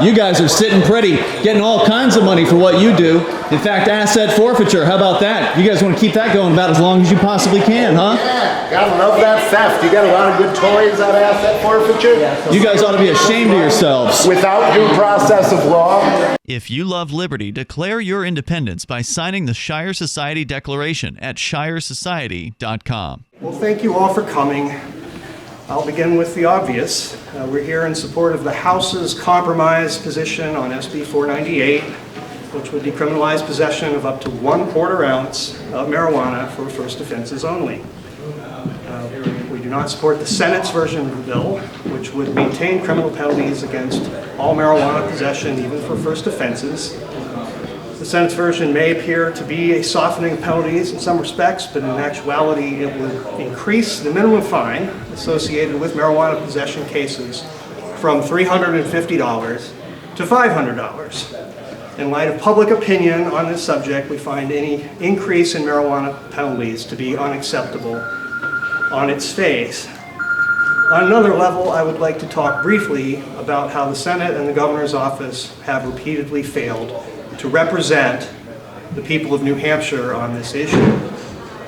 You guys are sitting pretty, getting all kinds of money for what you do. In fact, asset forfeiture, how about that? You guys want to keep that going about as long as you possibly can, huh? Yeah, gotta love that theft. You got a lot of good toys out of asset forfeiture. You guys ought to be ashamed of yourselves. Without due process of law. If you love liberty, declare your independence by signing the Shire Society Declaration at shiresociety.com. Well, thank you all for coming. I'll begin with the obvious. We're here in support of the House's compromise position on SB 498, which would decriminalize possession of up to 1/4 ounce of marijuana for first offenses only. We do not support the Senate's version of the bill, which would maintain criminal penalties against all marijuana possession, even for first offenses. The Senate's version may appear to be a softening of penalties in some respects, but in actuality it would increase the minimum fine associated with marijuana possession cases from $350 to $500. In light of public opinion on this subject, we find any increase in marijuana penalties to be unacceptable on its face. On another level, I would like to talk briefly about how the Senate and the Governor's office have repeatedly failed to represent the people of New Hampshire on this issue.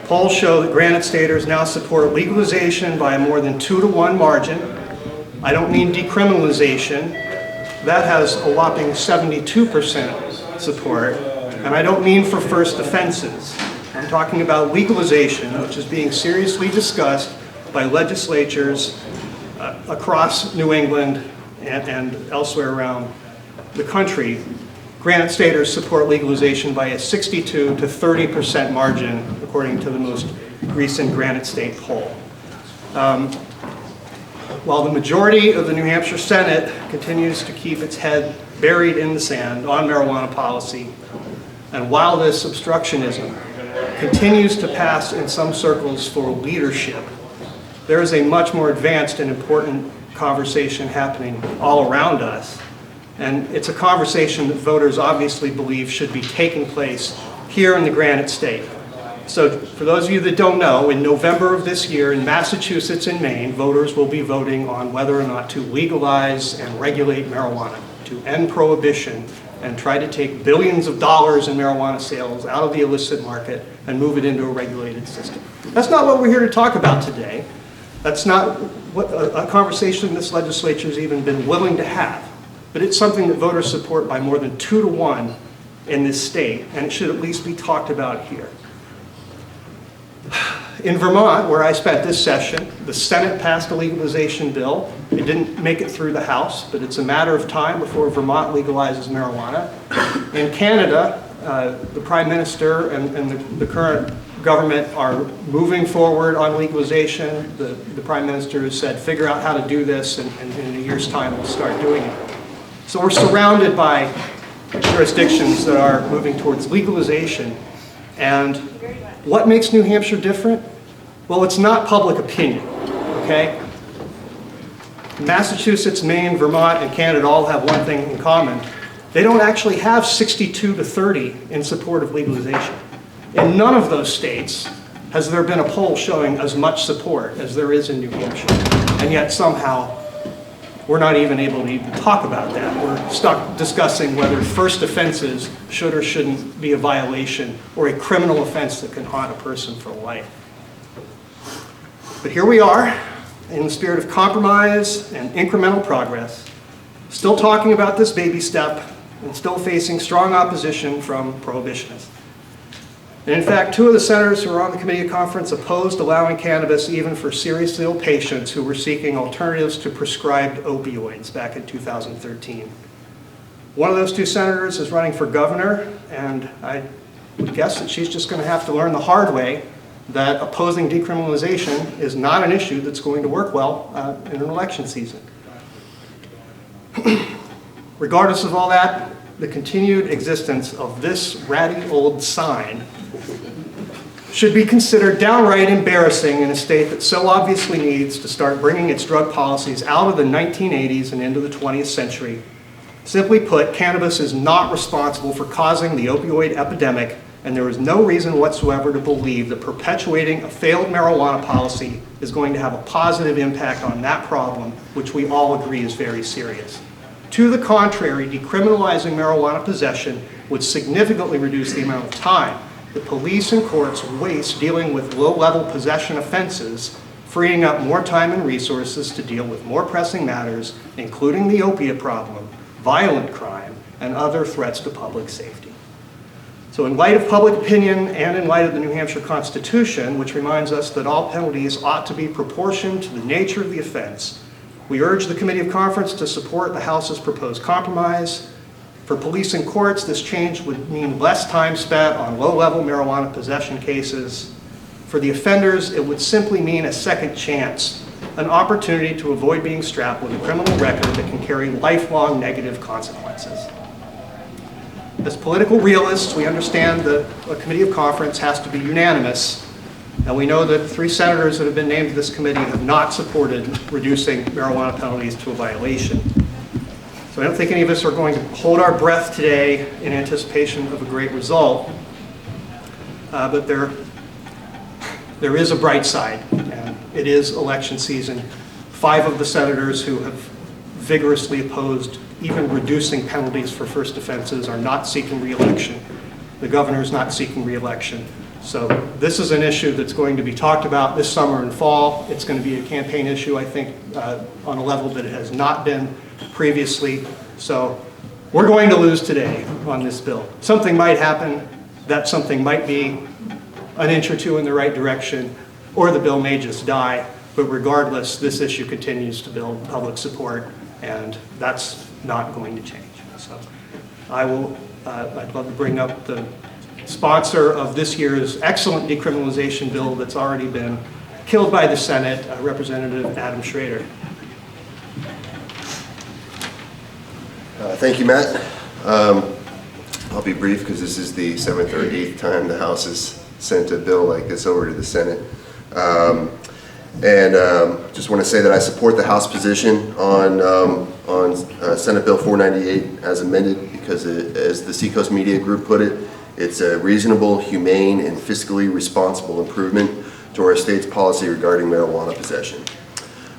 Polls show that Granite Staters now support legalization by a more than 2-to-1 margin. I don't mean decriminalization. That has a whopping 72% support. And I don't mean for first offenses. I'm talking about legalization, which is being seriously discussed by legislatures across New England and elsewhere around the country. Granite Staters support legalization by a 62 to 30% margin, according to the most recent Granite State poll. While the majority of the New Hampshire Senate continues to keep its head buried in the sand on marijuana policy, and while this obstructionism continues to pass in some circles for leadership, there is a much more advanced and important conversation happening all around us. And it's a conversation that voters obviously believe should be taking place here in the Granite State. So for those of you that don't know, in November of this year in Massachusetts and Maine, voters will be voting on whether or not to legalize and regulate marijuana, to end prohibition and try to take billions of dollars in marijuana sales out of the illicit market and move it into a regulated system. That's not what we're here to talk about today. That's not what a conversation this legislature has even been willing to have. But it's something that voters support by more than 2-to-1 in this state, and it should at least be talked about here. In Vermont, where I spent this session, the Senate passed a legalization bill. It didn't make it through the House, but it's a matter of time before Vermont legalizes marijuana. In Canada, the Prime Minister and the current government are moving forward on legalization. The Prime Minister has said, figure out how to do this, and in a year's time we'll start doing it. So we're surrounded by jurisdictions that are moving towards legalization. And what makes New Hampshire different? Well, it's not public opinion, okay? Massachusetts, Maine, Vermont, and Canada all have one thing in common. They don't actually have 62 to 30 in support of legalization. In none of those states has there been a poll showing as much support as there is in New Hampshire. And yet somehow we're not even able to even talk about that. We're stuck discussing whether first offenses should or shouldn't be a violation or a criminal offense that can haunt a person for life. But here we are, in the spirit of compromise and incremental progress, still talking about this baby step and still facing strong opposition from prohibitionists. And in fact, 2 of the senators who were on the committee conference opposed allowing cannabis even for seriously ill patients who were seeking alternatives to prescribed opioids back in 2013. One of those 2 senators is running for governor, and I would guess that she's just going to have to learn the hard way that opposing decriminalization is not an issue that's going to work well in an election season. Regardless of all that, the continued existence of this ratty old sign should be considered downright embarrassing in a state that so obviously needs to start bringing its drug policies out of the 1980s and into the 20th century. Simply put, cannabis is not responsible for causing the opioid epidemic, and there is no reason whatsoever to believe that perpetuating a failed marijuana policy is going to have a positive impact on that problem, which we all agree is very serious. To the contrary, decriminalizing marijuana possession would significantly reduce the amount of time the police and courts waste dealing with low-level possession offenses, freeing up more time and resources to deal with more pressing matters, including the opiate problem, violent crime, and other threats to public safety. So in light of public opinion and in light of the New Hampshire Constitution, which reminds us that all penalties ought to be proportioned to the nature of the offense, we urge the Committee of Conference to support the House's proposed compromise. For police and courts, this change would mean less time spent on low-level marijuana possession cases. For the offenders, it would simply mean a second chance, an opportunity to avoid being strapped with a criminal record that can carry lifelong negative consequences. As political realists, we understand that a Committee of Conference has to be unanimous, and we know that 3 senators that have been named to this committee have not supported reducing marijuana penalties to a violation. So I don't think any of us are going to hold our breath today in anticipation of a great result, but there is a bright side, and it is election season. 5 of the senators who have vigorously opposed even reducing penalties for first offenses are not seeking re-election. The governor is not seeking re-election. So this is an issue that's going to be talked about this summer and fall. It's going to be a campaign issue, I think, on a level that it has not been previously. So we're going to lose today on this bill. Something might happen. That something might be an inch or 2 in the right direction, or the bill may just die. But regardless, this issue continues to build public support, and that's not going to change. So I'd love to bring up the sponsor of this year's excellent decriminalization bill that's already been killed by the Senate, Representative Adam Schrader. Thank you, Matt. I'll be brief because this is the 7th or 8th time the House has sent a bill like this over to the Senate. Just want to say that I support the House position on Senate Bill 498 as amended because, as the Seacoast Media Group put it, it's a reasonable, humane, and fiscally responsible improvement to our state's policy regarding marijuana possession.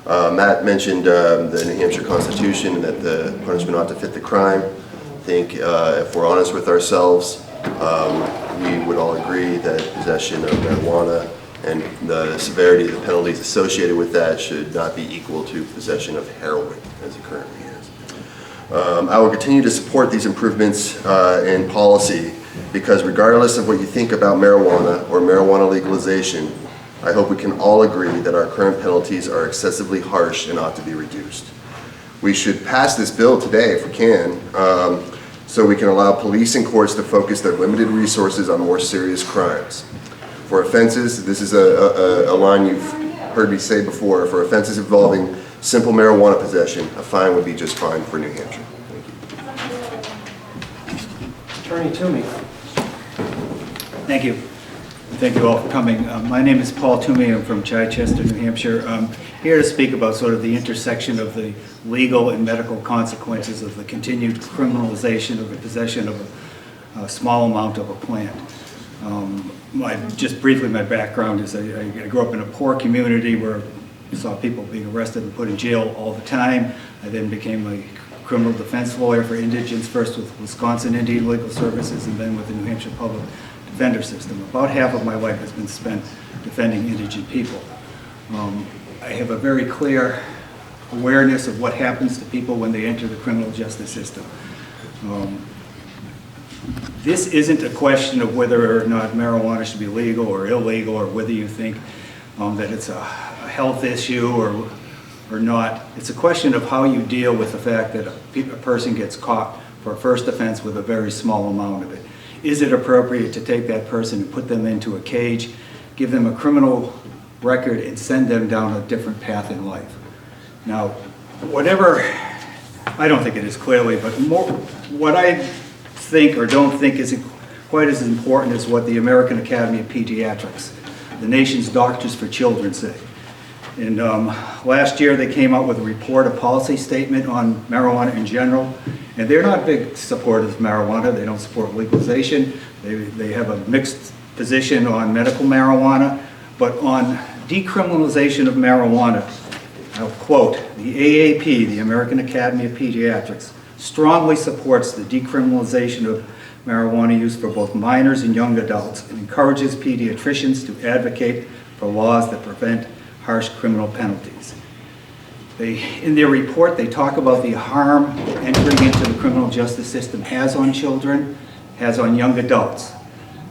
Matt mentioned the New Hampshire Constitution and that the punishment ought to fit the crime. I think if we're honest with ourselves, we would all agree that possession of marijuana and the severity of the penalties associated with that should not be equal to possession of heroin as it currently is. I will continue to support these improvements in policy because regardless of what you think about marijuana or marijuana legalization, I hope we can all agree that our current penalties are excessively harsh and ought to be reduced. We should pass this bill today if we can, so we can allow police and courts to focus their limited resources on more serious crimes. For offenses, this is a line you've heard me say before, for offenses involving simple marijuana possession, a fine would be just fine for New Hampshire. Thank you. Attorney Toomey. Thank you. Thank you all for coming. My name is Paul Toomey. I'm from Chichester, New Hampshire. I'm here to speak about sort of the intersection of the legal and medical consequences of the continued criminalization of the possession of a small amount of a plant. Just briefly, my background is I grew up in a poor community where I saw people being arrested and put in jail all the time. I then became a criminal defense lawyer for indigents, first with Wisconsin Indian Legal Services and then with the New Hampshire Public Defender System. About half of my life has been spent defending indigent people. I have a very clear awareness of what happens to people when they enter the criminal justice system. This isn't a question of whether or not marijuana should be legal or illegal, or whether you think that it's a health issue or not. It's a question of how you deal with the fact that a person gets caught for a first offense with a very small amount of it. Is it appropriate to take that person and put them into a cage, give them a criminal record, and send them down a different path in life? Now, whatever, I don't think it is clearly, but what I think or don't think is quite as important as what the American Academy of Pediatrics, the nation's doctors for children, say. And last year they came out with a report, a policy statement on marijuana in general, and they're not big supporters of marijuana. They don't support legalization. They have a mixed position on medical marijuana, but on decriminalization of marijuana, I'll quote, the AAP, the American Academy of Pediatrics, strongly supports the decriminalization of marijuana use for both minors and young adults and encourages pediatricians to advocate for laws that prevent harsh criminal penalties. In their report, they talk about the harm entering into the criminal justice system has on children, has on young adults.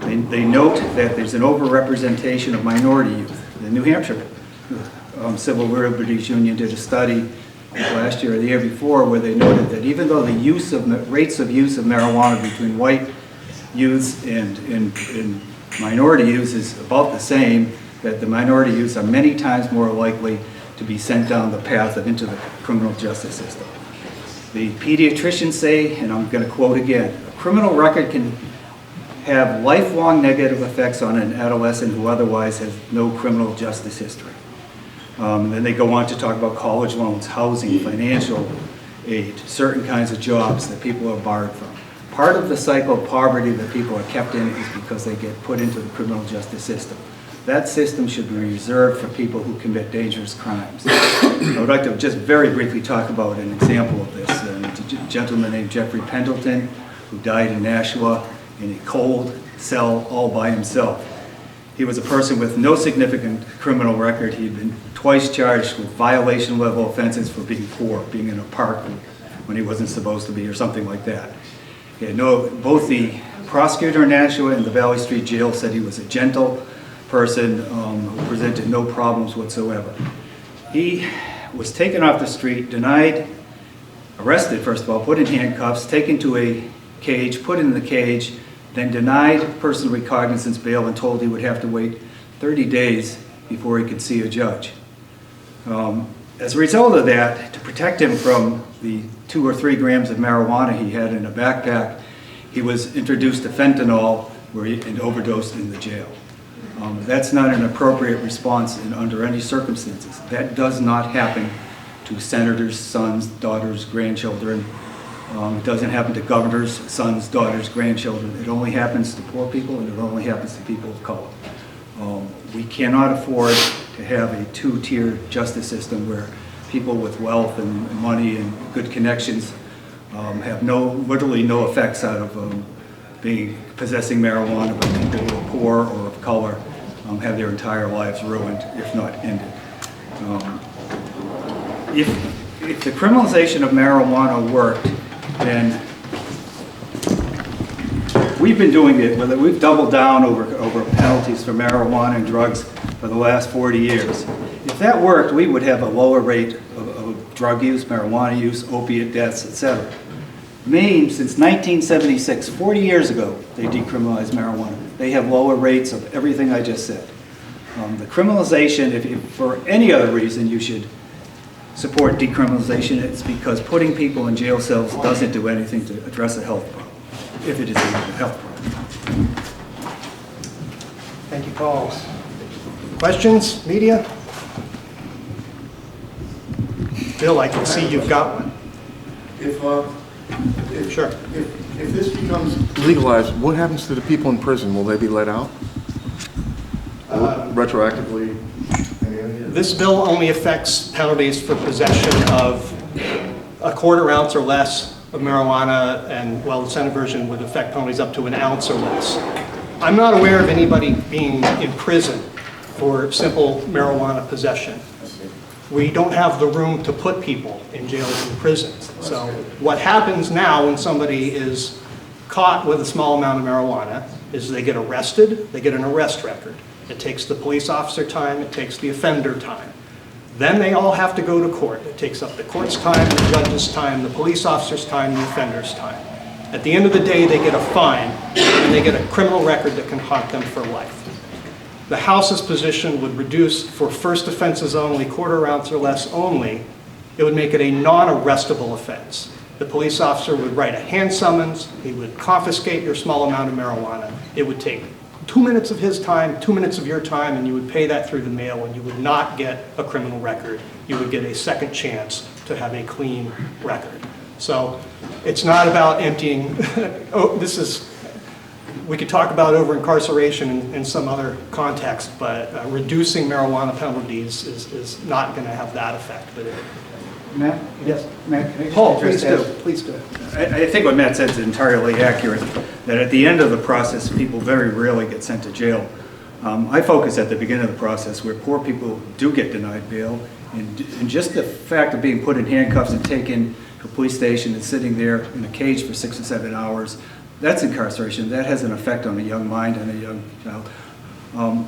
They note that there's an overrepresentation of minority youth. The New Hampshire Civil Liberties Union did a study last year or the year before where they noted that even though the rates of use of marijuana between white youths and minority youths is about the same, that the minority youths are many times more likely to be sent down the path of into the criminal justice system. The pediatricians say, and I'm going to quote again, a criminal record can have lifelong negative effects on an adolescent who otherwise has no criminal justice history. Then they go on to talk about college loans, housing, financial aid, certain kinds of jobs that people are barred from. Part of the cycle of poverty that people are kept in is because they get put into the criminal justice system. That system should be reserved for people who commit dangerous crimes. I would like to just very briefly talk about an example of this. It's a gentleman named Jeffrey Pendleton who died in Nashua in a cold cell all by himself. He was a person with no significant criminal record. He had been twice charged with violation level offenses for being poor, being in a park when he wasn't supposed to be or something like that. Both the prosecutor in Nashua and the Valley Street Jail said he was a gentle person who presented no problems whatsoever. He was taken off the street, denied, arrested first of all, put in handcuffs, taken to a cage, put in the cage, then denied personal recognizance bail and told he would have to wait 30 days before he could see a judge. As a result of that, to protect him from the 2 or 3 grams of marijuana he had in a backpack, he was introduced to fentanyl and overdosed in the jail. That's not an appropriate response under any circumstances. That does not happen to senators' sons, daughters, grandchildren. It doesn't happen to governors' sons, daughters, grandchildren. It only happens to poor people, and it only happens to people of color. We cannot afford to have a 2-tier justice system where people with wealth and money and good connections have literally no effects out of possessing marijuana, but people who are poor or of color have their entire lives ruined, if not ended. If the criminalization of marijuana worked, then we've been doing it, we've doubled down over penalties for marijuana and drugs for the last 40 years. If that worked, we would have a lower rate of drug use, marijuana use, opiate deaths, etc. Maine, since 1976, 40 years ago, they decriminalized marijuana. They have lower rates of everything I just said. The criminalization, if for any other reason you should support decriminalization, it's because putting people in jail cells doesn't do anything to address a health problem, if it is even a health problem. Thank you, Paul. Questions, media? Bill, I can see you've got one. Sure. If this becomes legalized, what happens to the people in prison? Will they be let out? Retroactively? This bill only affects penalties for possession of a 1/4 ounce or less of marijuana, and well, the Senate version would affect penalties up to 1 ounce or less. I'm not aware of anybody being in prison for simple marijuana possession. We don't have the room to put people in jails and prisons. So what happens now when somebody is caught with a small amount of marijuana is they get arrested, they get an arrest record. It takes the police officer time, it takes the offender time. Then they all have to go to court. It takes up the court's time, the judge's time, the police officer's time, the offender's time. At the end of the day, they get a fine, and they get a criminal record that can haunt them for life. The House's position would reduce, for first offenses only, 1/4 ounce or less only, it would make it a non-arrestable offense. The police officer would write a hand summons, he would confiscate your small amount of marijuana. It would take 2 minutes of his time, 2 minutes of your time, and you would pay that through the mail, and you would not get a criminal record. You would get a second chance to have a clean record. So it's not about emptying, we could talk about over-incarceration in some other context, but reducing marijuana penalties is not going to have that effect. But Matt? Yes. Matt, can I just Paul, address that? please do. I think what Matt said is entirely accurate, that at the end of the process, people very rarely get sent to jail. I focus at the beginning of the process where poor people do get denied bail, and just the fact of being put in handcuffs and taken to a police station and sitting there in a cage for 6 or 7 hours, that's incarceration. That has an effect on a young mind and a young child.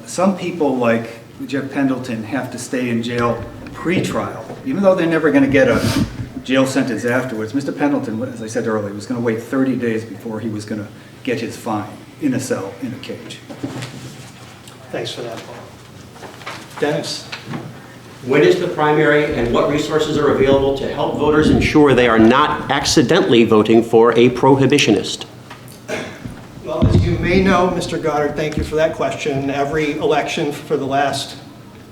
Some people, like Jeff Pendleton, have to stay in jail pre-trial, even though they're never going to get a jail sentence afterwards. Mr. Pendleton, as I said earlier, was going to wait 30 days before he was going to get his fine in a cell, in a cage. Thanks for that, Paul. Dennis? When is the primary and what resources are available to help voters ensure they are not accidentally voting for a prohibitionist? Well, as you may know, Mr. Goddard, thank you for that question. Every election for the last,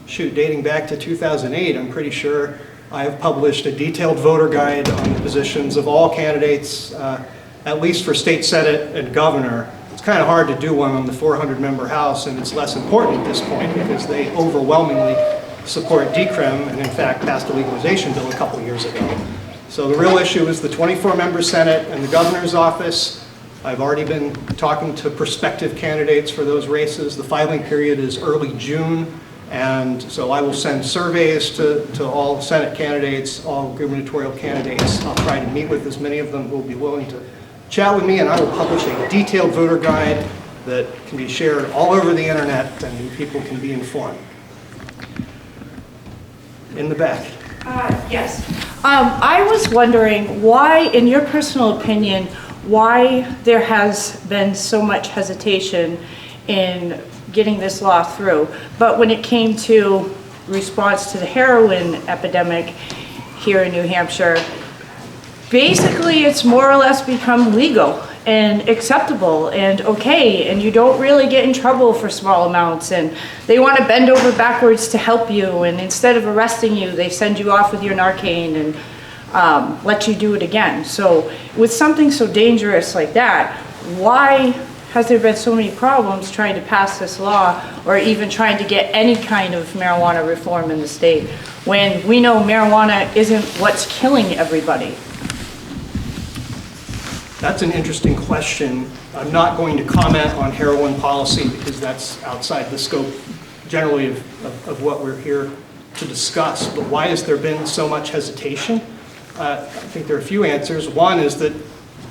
dating back to 2008, I'm pretty sure I have published a detailed voter guide on the positions of all candidates, at least for state senate and governor. It's kind of hard to do one on the 400-member House, and it's less important at this point because they overwhelmingly support Decrim and, in fact, passed a legalization bill a couple years ago. So the real issue is the 24-member Senate and the governor's office. I've already been talking to prospective candidates for those races. The filing period is early June, and so I will send surveys to all Senate candidates, all gubernatorial candidates. I'll try to meet with as many of them who will be willing to chat with me, and I will publish a detailed voter guide that can be shared all over the internet and people can be informed. In the back. Yes. I was wondering why, in your personal opinion, why there has been so much hesitation in getting this law through. But when it came to response to the heroin epidemic here in New Hampshire, basically it's more or less become legal and acceptable and okay, and you don't really get in trouble for small amounts, and they want to bend over backwards to help you, and instead of arresting you, they send you off with your Narcan and let you do it again. So with something so dangerous like that, why has there been so many problems trying to pass this law or even trying to get any kind of marijuana reform in the state when we know marijuana isn't what's killing everybody? That's an interesting question. I'm not going to comment on heroin policy because that's outside the scope generally of what we're here to discuss. But why has there been so much hesitation? I think there are a few answers. One is that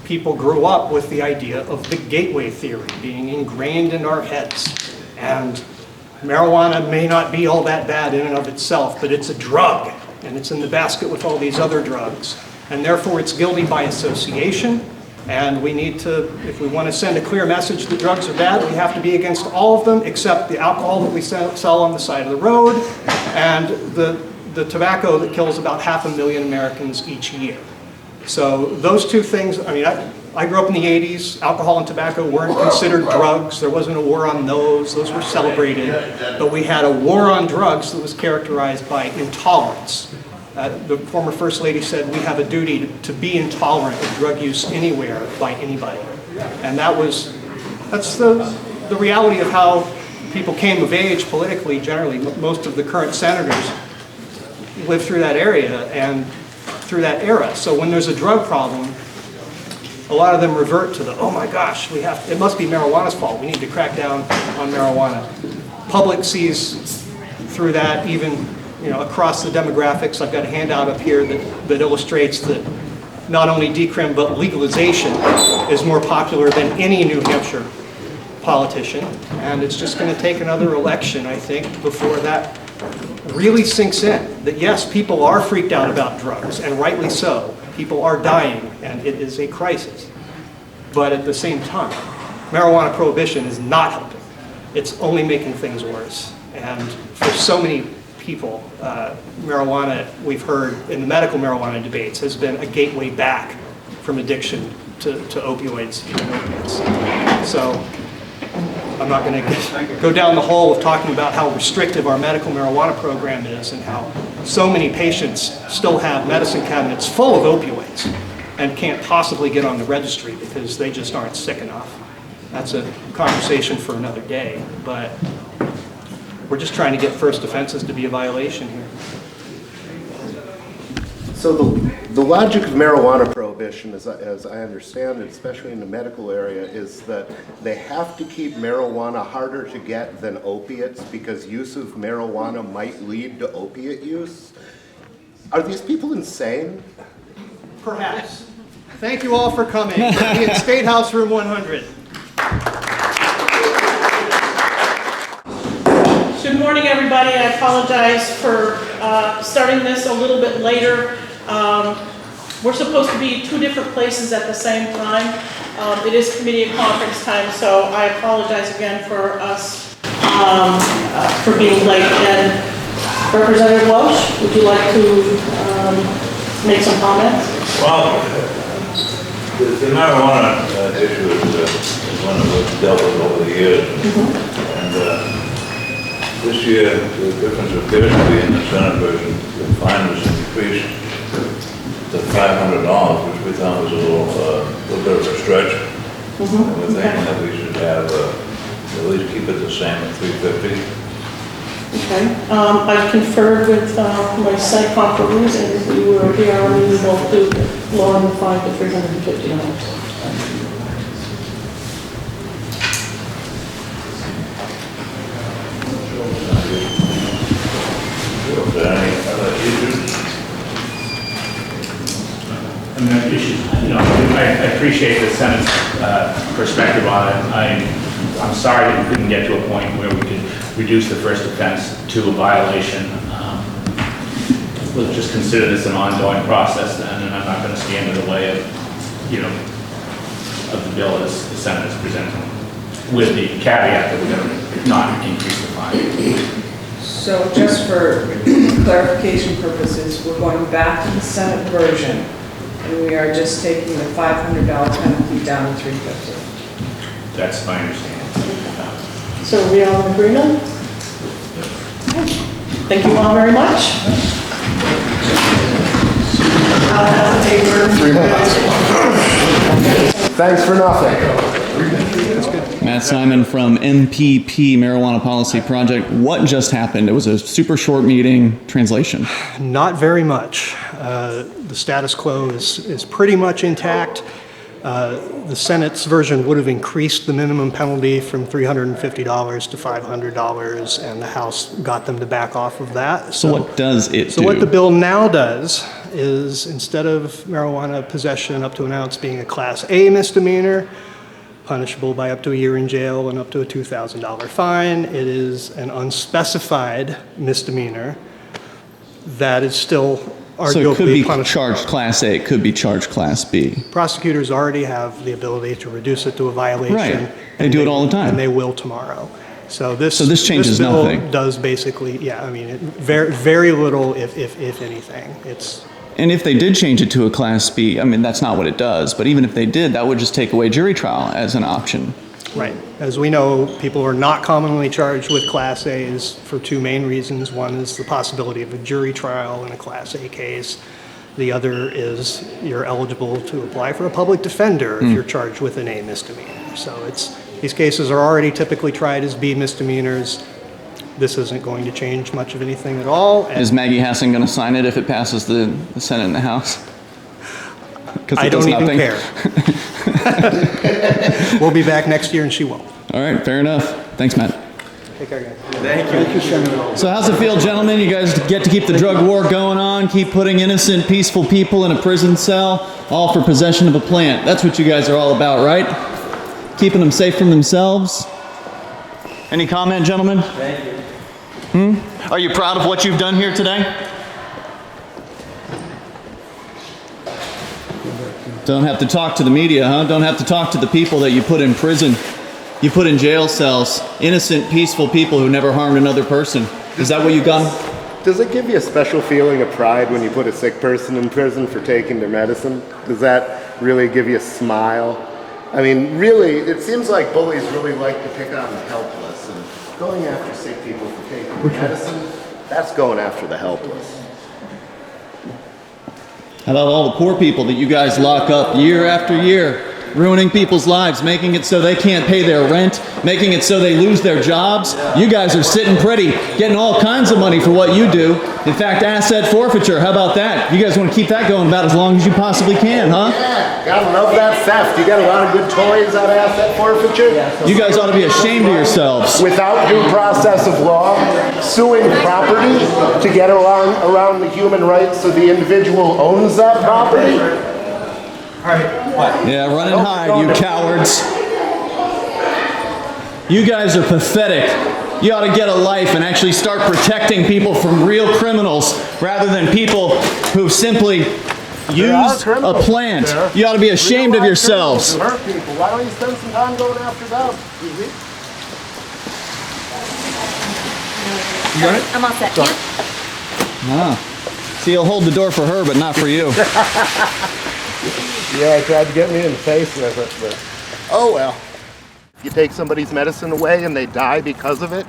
people grew up with the idea of the gateway theory being ingrained in our heads. And marijuana may not be all that bad in and of itself, but it's a drug, and it's in the basket with all these other drugs. And therefore it's guilty by association. And we need to, if we want to send a clear message that drugs are bad, we have to be against all of them except the alcohol that we sell on the side of the road and the tobacco that kills about 500,000 Americans each year. So those two things, I mean, I grew up in the 80s. Alcohol and tobacco weren't considered drugs. There wasn't a war on those. Those were celebrated. But we had a war on drugs that was characterized by intolerance. The former First Lady said we have a duty to be intolerant of drug use anywhere by anybody. And that's the reality of how people came of age politically generally. Most of the current senators lived through that area and through that era. So when there's a drug problem, a lot of them revert to oh my gosh, it must be marijuana's fault. We need to crack down on marijuana. Public sees through that even across the demographics. I've got a handout up here that illustrates that not only decrim but legalization is more popular than any New Hampshire politician. And it's just going to take another election, I think, before that really sinks in. That yes, people are freaked out about drugs, and rightly so. People are dying, and it is a crisis. But at the same time, marijuana prohibition is not helping. It's only making things worse. And for so many people, marijuana, we've heard in the medical marijuana debates, has been a gateway back from addiction to opioids, even opiates. So I'm not going to go down the hole of talking about how restrictive our medical marijuana program is and how so many patients still have medicine cabinets full of opioids and can't possibly get on the registry because they just aren't sick enough. That's a conversation for another day, but we're just trying to get first offenses to be a violation here. So the logic of marijuana prohibition, as I understand it, especially in the medical area, is that they have to keep marijuana harder to get than opiates because use of marijuana might lead to opiate use. Are these people insane? Perhaps. Thank you all for coming. We'll be in State House Room 100. Good morning, everybody. I apologize for starting this a little bit later. We're supposed to be 2 different places at the same time. It is committee and conference time, so I apologize again for us for being late. And Representative Welch, would you like to make some comments? Well, the marijuana issue is one that we've dealt with over the years. And this year, the difference appears to be in the Senate version. The fine was increased to $500, which we thought was a little bit of a stretch. And we're thinking that we should have at least keep it the same at $350. Okay. I conferred with my site conferees, and if we were here, we would both do lower the fine to $350. Are there any other issues? I mean, I appreciate the Senate's perspective on it. I'm sorry that we couldn't get to a point where we could reduce the first offense to a violation. We'll just consider this an ongoing process then, and I'm not going to stand in the way of, of the bill as the Senate is presenting, with the caveat that we're going to not increase the fine. So just for clarification purposes, we're going back to the Senate version, and we are just taking the $500 penalty down to $350. That's my understanding. So are we all in agreement? Thank you all very much. Thanks for nothing. Matt Simon from MPP Marijuana Policy Project. What just happened? It was a super short meeting. Translation. Not very much. The status quo is pretty much intact. The Senate's version would have increased the minimum penalty from $350 to $500, and the House got them to back off of that. So what does it do? So what the bill now does is, instead of marijuana possession up to an ounce being a Class A misdemeanor, punishable by up to a year in jail and up to a $2,000 fine, it is an unspecified misdemeanor that is still arguably so it could be punishable. charged Class A, it could be charged Class B. Prosecutors already have the ability to reduce it to a violation. Right. They do it all the time. And they will tomorrow. So this changes bill nothing. does basically, yeah, I mean, very, very little, if anything. And if they did change it to a Class B, I mean, that's not what it does, but even if they did, that would just take away jury trial as an option. Right. As we know, people are not commonly charged with Class A's for 2 main reasons. One is the possibility of a jury trial in a Class A case. The other is you're eligible to apply for a public defender if you're charged with an A misdemeanor. So these cases are already typically tried as B misdemeanors. This isn't going to change much of anything at all. Is Maggie Hassan going to sign it if it passes the Senate and the House? I don't even care. We'll be back next year and she won't. All right, fair enough. Thanks, Matt. Take care, guys. Thank you, Senator. So how's it feel, gentlemen? You guys get to keep the drug war going on, keep putting innocent, peaceful people in a prison cell, all for possession of a plant. That's what you guys are all about, right? Keeping them safe from themselves. Any comment, gentlemen? Thank you. Are you proud of what you've done here today? Don't have to talk to the media, huh? Don't have to talk to the people that you put in prison. You put in jail cells. Innocent, peaceful people who never harmed another person. Is that what you got? Does it give you a special feeling of pride when you put a sick person in prison for taking their medicine? Does that really give you a smile? I mean, really, it seems like bullies really like to pick on the helpless, and going after sick people for taking their medicine, that's going after the helpless. How about all the poor people that you guys lock up year after year? ruining people's lives, making it so they can't pay their rent, making it so they lose their jobs. You guys are sitting pretty, getting all kinds of money for what you do. In fact, asset forfeiture, how about that? You guys want to keep that going about as long as you possibly can, huh? Yeah, gotta love that theft. You got a lot of good toys out of asset forfeiture. You guys ought to be ashamed of yourselves. Without due process of law, suing property to get around the human rights of the individual owns that property. Yeah, run and hide, you cowards. You guys are pathetic. You ought to get a life and actually start protecting people from real criminals rather than people who simply use a plant. You ought to be ashamed of yourselves. Who hurt people. Why don't you spend some time going after them? You got it? I'm all set. Yeah. Ah. See, you'll hold the door for her, but not for you. Yeah, I tried to get me in the face with it, but oh well. If you take somebody's medicine away and they die because of it,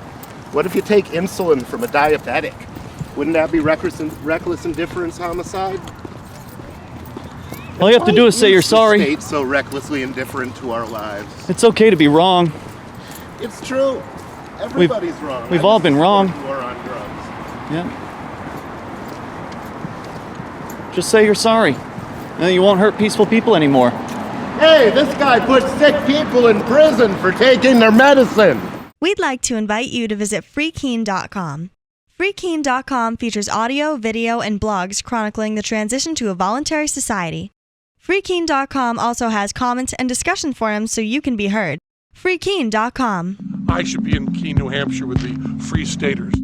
what if you take insulin from a diabetic? Wouldn't that be reckless indifference homicide? All you have to do is say you're sorry. The state so recklessly indifferent to our lives. It's okay to be wrong. It's true. Everybody's wrong. We've all been wrong. Who are on drugs. Yeah. Just say you're sorry. And you won't hurt peaceful people anymore. Hey, this guy put sick people in prison for taking their medicine. We'd like to invite you to visit freekeen.com. Freekeen.com features audio, video, and blogs chronicling the transition to a voluntary society. Freekeen.com also has comments and discussion forums so you can be heard. Freekeen.com. I should be in Keene, New Hampshire with the Free Staters.